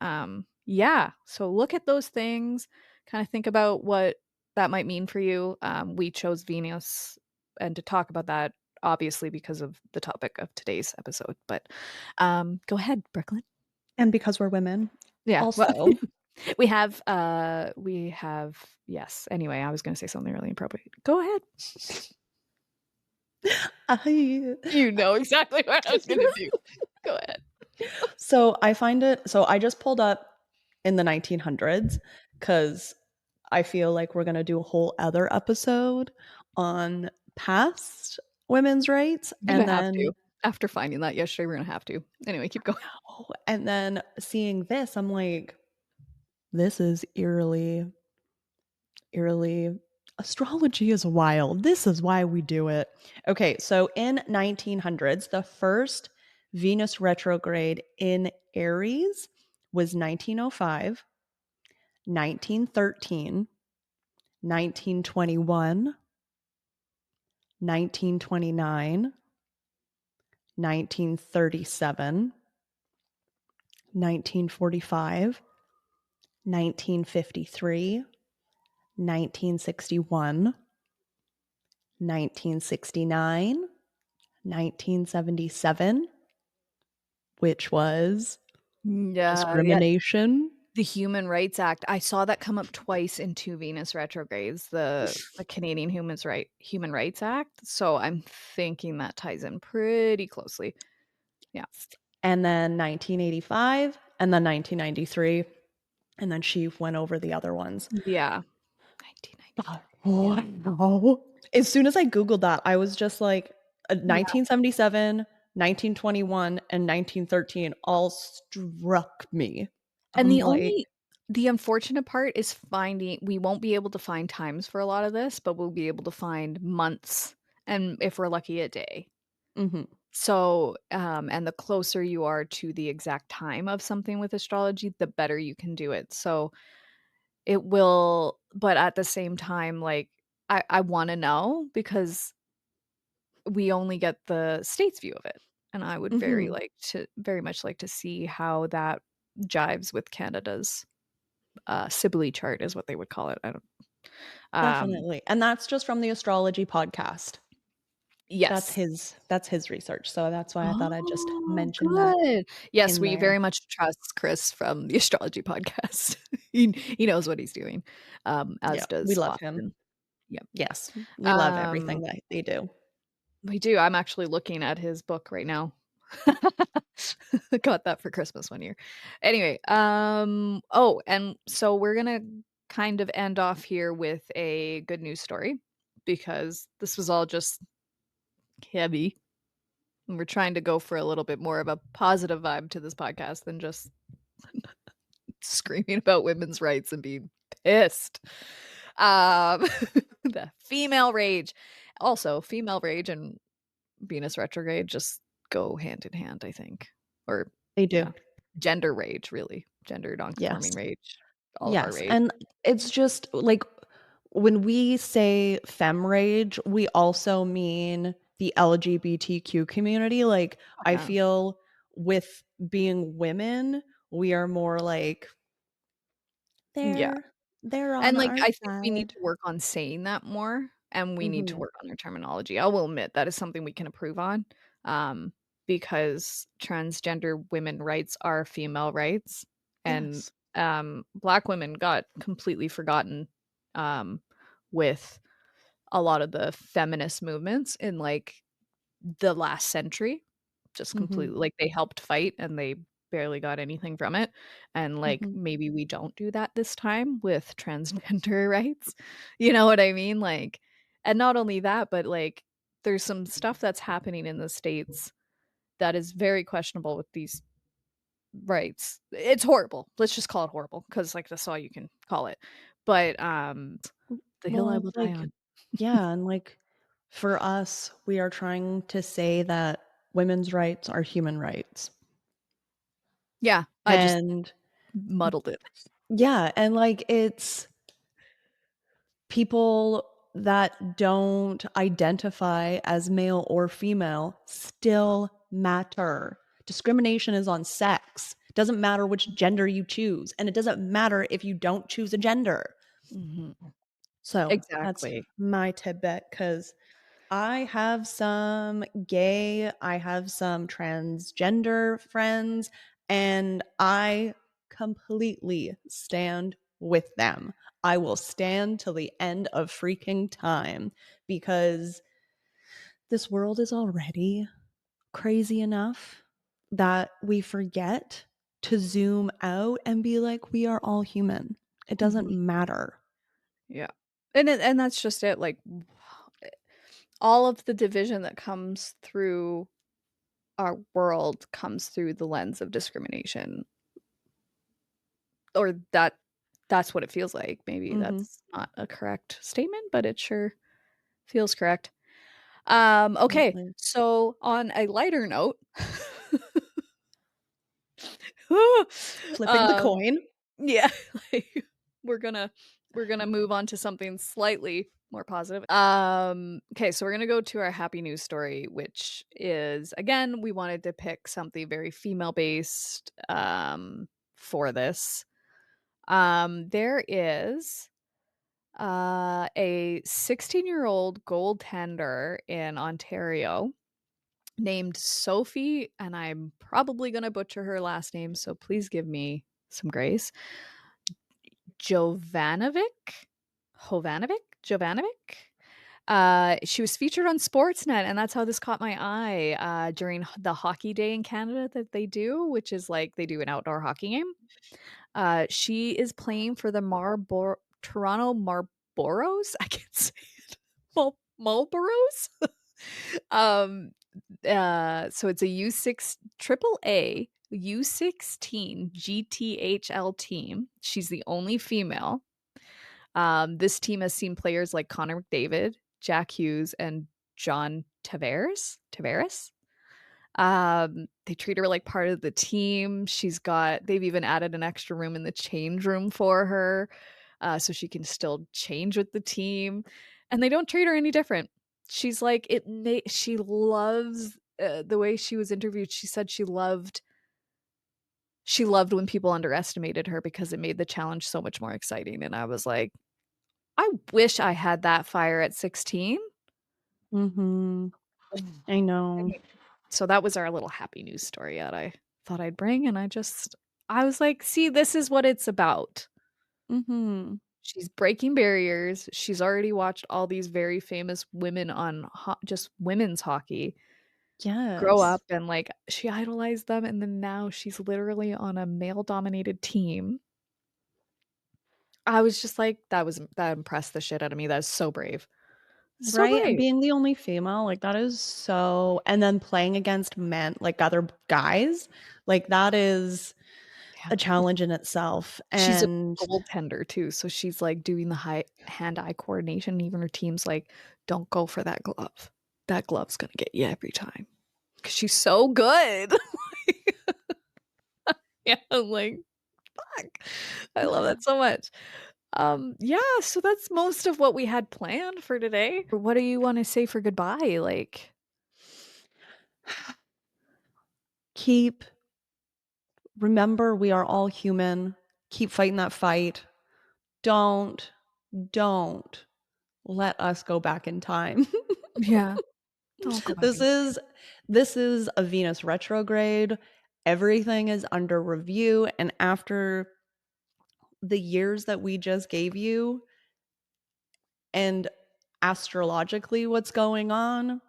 yeah, so look at those things, kind of think about what that might mean for you. We chose Venus and to talk about that, obviously, because of the topic of today's episode. But go ahead, Brooklyn. And because we're women, Yeah, well, also. yes. Anyway, I was going to say something really inappropriate. Go ahead. I, You know exactly what I was going to do. Go ahead. so I find it, so I just pulled up in the 1900s because I feel like we're going to do a whole other episode on past women's rights. We're And gonna have to. then, After finding that yesterday, we're gonna have to. Anyway, keep going. oh, and then seeing this, I'm like, this is eerily, astrology is wild. This is why we do it. Okay, so in 1900s, the first Venus retrograde in Aries was 1905, 1913, 1921, 1929, 1937, 1945, 1953, 1961, 1969, 1977, which was Yeah, discrimination. the Human Rights Act. I saw that come up twice in 2 Venus retrogrades, the Canadian Human Rights Act, so I'm thinking that ties in pretty closely. Yeah. And then 1985, and then 1993. And then she went over the other ones. Yeah. 1990. Wow. As soon as I Googled that, I was just like, Yeah. 1977, 1921, and 1913 all struck me. And I'm like, the unfortunate part is finding we won't be able to find times for a lot of this, but we'll be able to find months and if we're lucky, a day. mhm, So, and the closer you are to the exact time of something with astrology, the better you can do it. So it will, but at the same time, like I want to know because we only get the state's view of it. And I would mhm, very much like to see how that jives with Canada's Sibley chart is what they would call it. I don't definitely. And that's just from the astrology podcast. yes. That's his research. So that's why I thought I'd just Oh, mention that good. Yes, in we there. very much trust Chris from the Astrology Podcast. He knows what he's doing, Yeah, as we does love him. Austin. Yep. Yes, we love everything Um, that they do. we do. I'm actually looking at his book right now. Got that for Christmas one year. Anyway, oh, and so we're gonna kind of end off here with a good news story because this was all just heavy. And we're trying to go for a little bit more of a positive vibe to this podcast than just screaming about women's rights and being pissed. Um, the female rage. Also, female rage and Venus retrograde just go hand in hand, I think. Or They yeah, do. gender rage, really. Gender Yes. nonconforming rage. All of our Yes, rage. and it's just, like, when we say femme rage, we also mean the LGBTQ community, like, Oh, I yeah. feel with being women, we are more like, Yeah. they're on And, like, our I think we need side." to work on saying that more, and we need to Mhm. work on our terminology. I will admit that is something we can improve on, um, because transgender women rights are female rights, and, Yes. Black women got completely forgotten, with a lot of the feminist movements in, like, the last century. Just Mhm. completely like, they helped fight, and they barely got anything from it, and, like, Mhm. maybe we don't do that this time with transgender rights, you know what I mean? Like and not only that, but, like, there's some stuff that's happening in the States that is very questionable with these rights. It's horrible. Let's just call it horrible because like, that's all you can call it. But, the hill I Well, will die like, on. yeah, and, like, for us, we are trying to say that women's rights are human rights, Yeah, I just and muddled it. yeah, and, like, it's people that don't identify as male or female still matter. Discrimination is on sex. It doesn't matter which gender you choose, and it doesn't matter if you don't choose a gender. Mhm. So, that's Exactly. my tidbit because I have some gay, I have some transgender friends, and I completely stand with them. I will stand till the end of freaking time because this world is already crazy enough that we forget to zoom out and be like, we are all human. It doesn't Mhm. matter. Yeah. And that's just it, like, all of the division that comes through our world comes through the lens of discrimination, or that's what it feels like. Maybe Hmm. that's not a correct statement, but it sure feels correct. Okay, Absolutely. so on a lighter note, Flipping the um coin. yeah, like, we're gonna we're gonna move on to something slightly more positive. Okay, so we're gonna go to our happy news story, which is again, we wanted to pick something very female based for this. There is a 16-year-old goaltender in Ontario named Sophie, and I'm probably gonna butcher her last name, so please give me some grace. Jovanovic? Jovanovic? She was featured on Sportsnet, and that's how this caught my eye, during the hockey day in Canada that they do, which is like they do an outdoor hockey game. She is playing for the Toronto Marlboros? I can't say it. Marlboros? Um, so it's a U6 triple A U16 GTHL team. She's the only female. This team has seen players like Connor McDavid, Jack Hughes, and John Tavares. They treat her like part of the team. They've even added an extra room in the change room for her, so she can still change with the team, and they don't treat her any different. She's like she loves the way she was interviewed. She said she loved when people underestimated her because it made the challenge so much more exciting. And I was like, I wish I had that fire at 16. Mhm. I know. Anyway, so that was our little happy news story that I thought I'd bring, and I was like, "See, this is what it's about." Mhm. She's breaking barriers. She's already watched all these very famous women on just women's hockey grow Yes. up, and, like, she idolized them, and then now she's literally on a male-dominated team. I was just like, that impressed the shit out of me. That is so brave. So Right? And great. being the only female, like, that is so and then playing against men, like, other guys, like, that is Yeah. a challenge in itself, She's a and goaltender too, so she's, like, doing the high hand-eye coordination, even her team's like, "Don't go for that glove. That glove's gonna get you every time, because she's so good." Yeah, I'm like, "Fuck." I love that so much. Yeah, so that's most of what we had planned for today. What do you wanna say for goodbye? Like, keep remember we are all human, keep fighting that fight. Don't, don't let us go back in time. yeah, don't go back This in time. is this is a Venus retrograde. Everything is under review, and after the years that we just gave you and astrologically what's going on,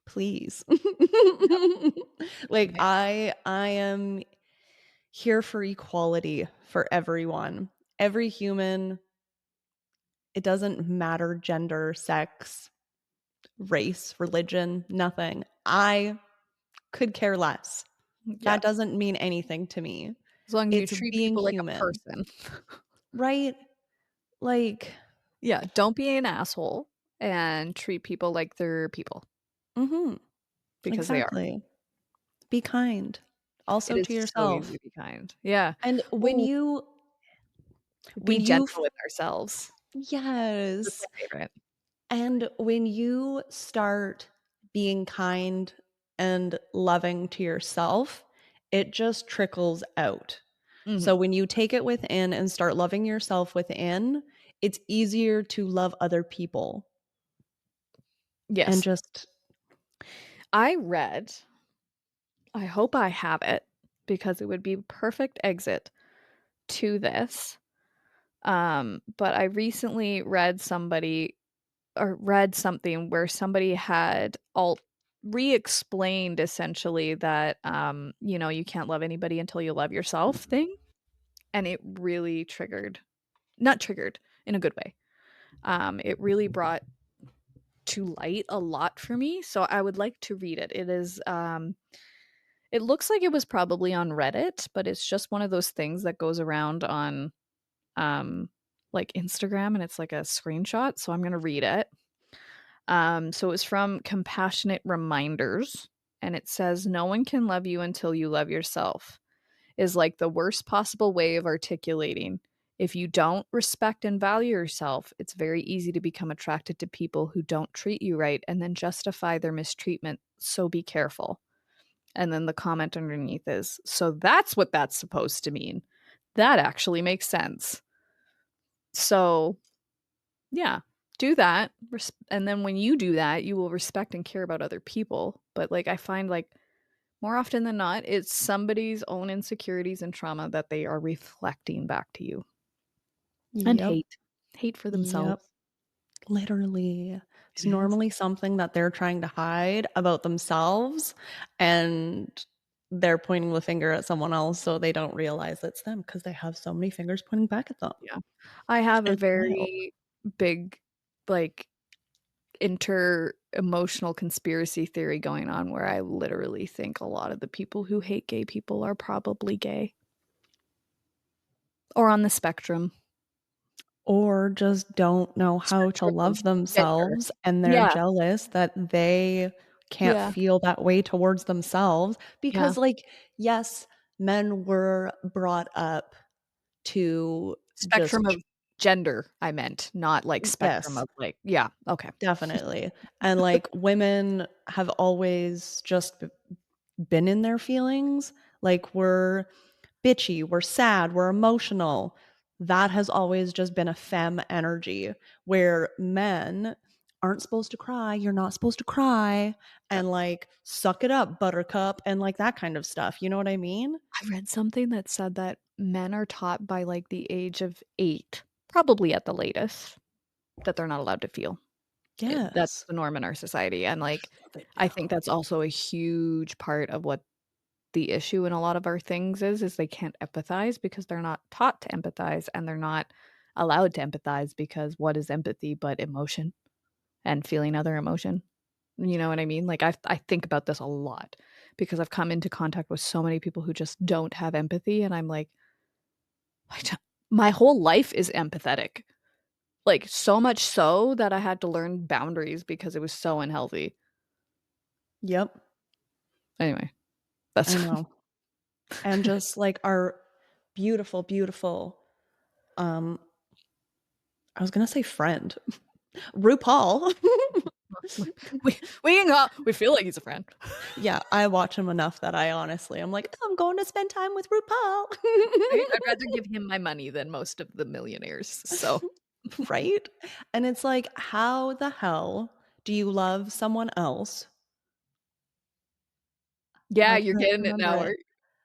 please. Yep, Like okay. I am here for equality for everyone. Every human, it doesn't matter gender, sex, race, religion, nothing. I could care less. Yeah, That doesn't mean anything to me. as long as you It's treat being people like a human, person. right? Like, Yeah, don't be an asshole and treat people like they're people, mhm, because they are. exactly. Be kind, It also is to so easy yourself. to be kind. Yeah. And Ooh, be when you gentle with ourselves. That's yes. my favorite. And when you start being kind and loving to yourself, it just trickles out. Mhm. So when you take it within and start loving yourself within, it's easier to love other people and Yes. just I read, I hope I have it because it would be perfect exit to this. But I recently read somebody or read something where somebody had alt re-explained essentially that you can't love anybody until you love yourself thing. And it really triggered, not triggered in a good way. It really brought to light a lot for me. So I would like to read it. It looks like it was probably on Reddit, but it's just one of those things that goes around on um like Instagram, and it's like a screenshot. So I'm gonna read it. So it was from Compassionate Reminders, and it says, "No one can love you until you love yourself," is like the worst possible way of articulating. If you don't respect and value yourself, it's very easy to become attracted to people who don't treat you right and then justify their mistreatment. So be careful. And then the comment underneath is, "So that's what that's supposed to mean. That actually makes sense." So, yeah, do that. And then when you do that, you will respect and care about other people. But like, I find like more often than not, it's somebody's own insecurities and trauma that they are reflecting back to you. And yep, hate for yep. themselves. Literally. It It's is. normally something that they're trying to hide about themselves, and they're pointing the finger at someone else so they don't realize it's them because they have so many fingers pointing back at them. Yeah. I have a It's wild. very big, like, inter-emotional conspiracy theory going on where I literally think a lot of the people who hate gay people are probably gay or on the spectrum. Or just don't know how to Spectrum of love gender. themselves, and they're Yeah, jealous that they can't yeah, feel that way towards themselves yeah. because, like, yes, men were brought up to Spectrum just of gender, I meant, not, like, spectrum yes. of, like, yeah, okay. Definitely. And, like, women have always just been in their feelings. Like, we're bitchy, we're sad, we're emotional. That has always just been a femme energy where men aren't supposed to cry, you're not supposed to cry, Yeah. and, like, suck it up, buttercup, and, like, that kind of stuff. You know what I mean? I read something that said that men are taught by, like, the age of 8, probably at the latest, that they're not allowed to feel. That's Yes. the norm in our society, and, like, Shove it I think down. that's also a huge part of what the issue in a lot of our things is they can't empathize because they're not taught to empathize, and they're not allowed to empathize because what is empathy but emotion and feeling other emotion? You know what I mean? Like, I think about this a lot because I've come into contact with so many people who just don't have empathy, and I'm like, "I don't my whole life is empathetic." Like, so much so that I had to learn boundaries because it was so unhealthy. Yep. Anyway, that's I know. And just like our beautiful, beautiful, um, I was gonna say friend, RuPaul. we feel like he's a friend. Yeah, I watch him enough that I honestly I'm like, "I'm going to spend time with RuPaul." I'd rather give him my money than most of the millionaires, so Right? And it's like, how the hell do you love someone else? yeah, I you're can't getting it remember now, it. are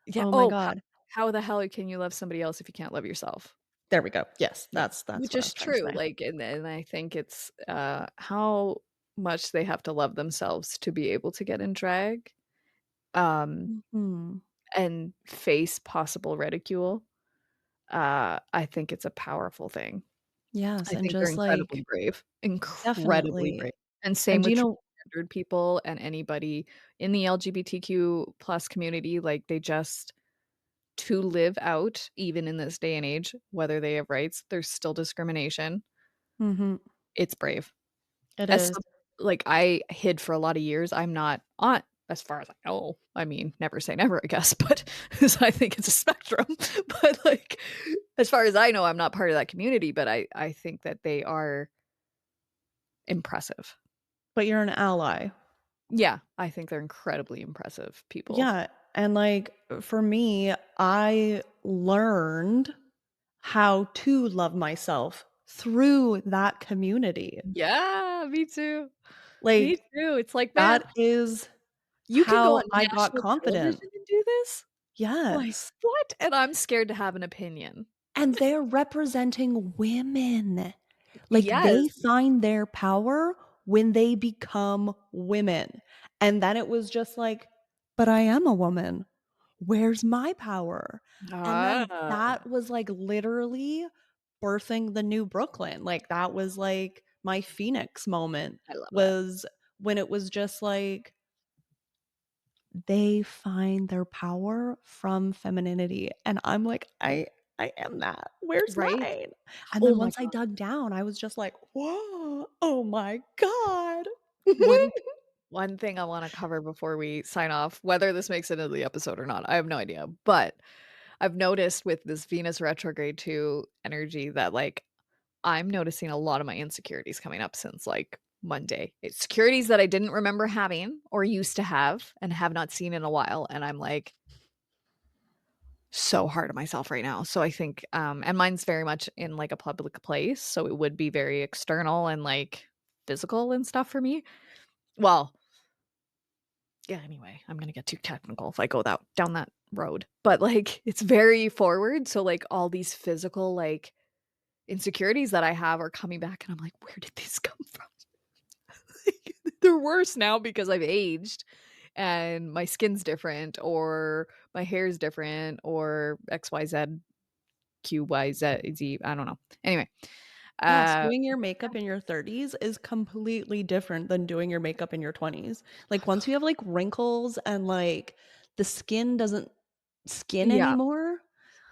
yeah, Oh my oh, god. how the hell can you love somebody else if you can't love yourself? There we go. Yes, Yeah, that's which what I is was trying to true, say. like, and I think it's, how much they have to love themselves to be able to get in drag, um, Mhm. and face possible ridicule. I think it's a powerful thing. Yes, I and think they're just incredibly like brave, incredibly definitely. brave, and same And do with you know transgendered people and anybody in the LGBTQ plus community, like, they just to live out, even in this day and age, whether they have rights, there's still discrimination. Mhm. It's brave. It As is. some like, I hid for a lot of years, I'm not on as far as I know. I mean, never say never, I guess, but 'cause I think it's a spectrum, but, like, as far as I know, I'm not part of that community, but I think that they are impressive. But you're an ally. Yeah, I think they're incredibly impressive people. Yeah, and, like, for me, I learned how to love myself through that community. Yeah, me too. Me Like, too. It's like, man, that is you can go how on I got national confident. television and do this? Like, Yes, what? And I'm scared to have an opinion. and they're representing women. Like, Yes. they find their power when they become women, and then it was just like, "But I am a woman. Where's my power?" And then Ah, that was, like, literally birthing the new Brooklyn. Like, that was, like, my Phoenix moment I love that. was when it was just like, they find their power from femininity, and I'm like, I am that. Where's Right? mine?" And Oh then my once I god. dug down, I was just like, "Whoa, oh my god." One one thing I wanna cover before we sign off, whether this makes it into the episode or not, I have no idea, but I've noticed with this Venus retrograde 2 energy that, like, I'm noticing a lot of my insecurities coming up since, like, Monday. It's securities that I didn't remember having or used to have and have not seen in a while, and I'm, like, so hard on myself right now. So I think, and mine's very much in, like, a public place, so it would be very external and, like, physical and stuff for me. Well, yeah, anyway, I'm gonna get too technical if I go that down that road, but, like, it's very forward, so, like, all these physical, like, insecurities that I have are coming back, and I'm like, "Where did this come from?" Like, they're worse now because I've aged and my skin's different or my hair's different or XYZ, QYZ, I don't know. Anyway, Yes, uh, doing your makeup in your 30s is completely different than doing your makeup in your 20s. Like, once you have, like, wrinkles and, like, the skin doesn't skin yeah, anymore.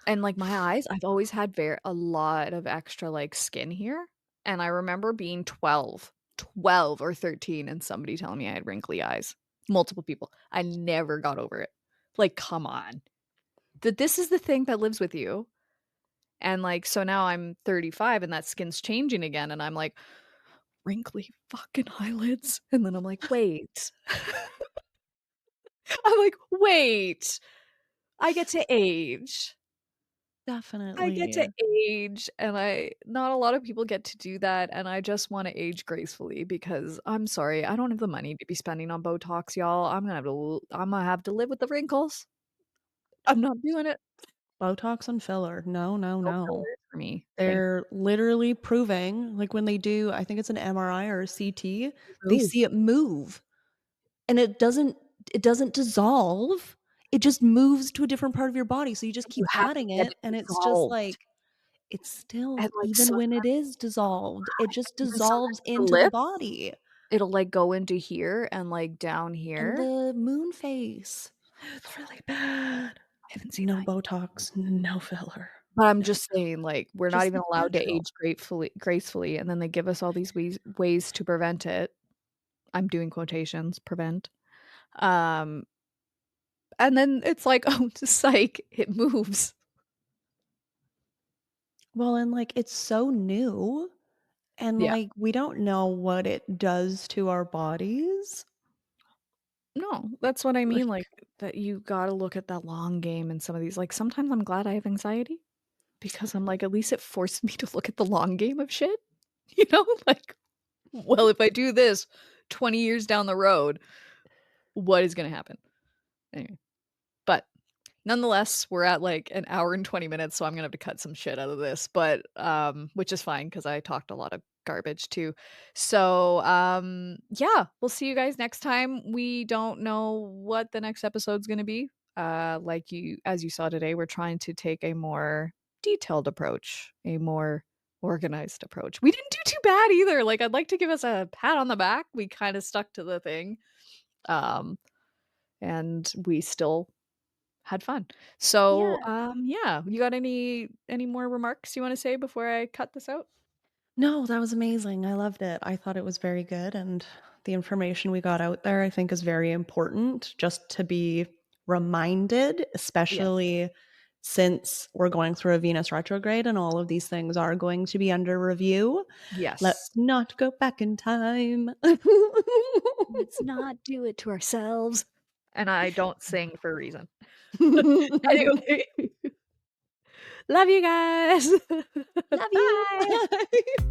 and, like, my eyes, I've always had a lot of extra, like, skin here, and I remember being 12 or 13 and somebody telling me I had wrinkly eyes. Multiple people. I never got over it. Like, come on. That this is the thing that lives with you, and, like, so now I'm 35 and that skin's changing again, and I'm like, "Wrinkly fucking eyelids," and then I'm like, "Wait." I'm like, "Wait, I get to age." I get Definitely. to age, and I not a lot of people get to do that, and I just wanna age gracefully because I'm sorry, I don't have the money to be spending on Botox, y'all. I'm gonna have to live with the wrinkles. I'm not doing it. Botox and filler. No, no, No no. fillers for me. Thank They're literally proving, like, when they do I think it's an MRI or a CT, they you. see it move, and it doesn't dissolve, it just moves to a different part of your body, so you just You keep have to patting get it, it and it's just dissolved. like it's still, And, like, even sometimes when it is dissolved, it just even sometimes dissolves the into the lips, body. it'll, like, go into here and, like, down And here. the moon face. It's really bad. I haven't seen No that. Botox, no filler. But I'm No, just saying, like, we're not just even look allowed to natural. age gracefully, and then they give us all these ways to prevent it. I'm doing quotations, "prevent." Um, and then it's like, "Oh, psych, it moves." Well, and, like, it's so new, and, Yeah. like, we don't know what it does to our bodies. No, that's what I mean, Like, like, that you gotta look at that long game in some of these like, sometimes I'm glad I have anxiety because I'm like, at least it forced me to look at the long game of shit, you know? Like, well, if I do this 20 years down the road, what is gonna happen? Anyway, but nonetheless, we're at, like, an hour and 20 minutes, so I'm gonna have to cut some shit out of this, but, which is fine because I talked a lot of garbage too. So, yeah, we'll see you guys next time. We don't know what the next episode's gonna be. Like you as you saw today, we're trying to take a more detailed approach, a more organized approach. We didn't do too bad either, like, I'd like to give us a pat on the back. We kinda stuck to the thing, um, and we still had fun. So, yeah. yeah, you got any more remarks you wanna say before I cut this out? No, that was amazing. I loved it. I thought it was very good, and the information we got out there, I think, is very important just to be reminded, Yes. especially since we're going through a Venus retrograde and all of these things are going to be under review. Let's Yes. not go back in time. Let's not do it to ourselves. And I don't sing for a reason. Anyway, love you guys. Love you. Bye. Bye.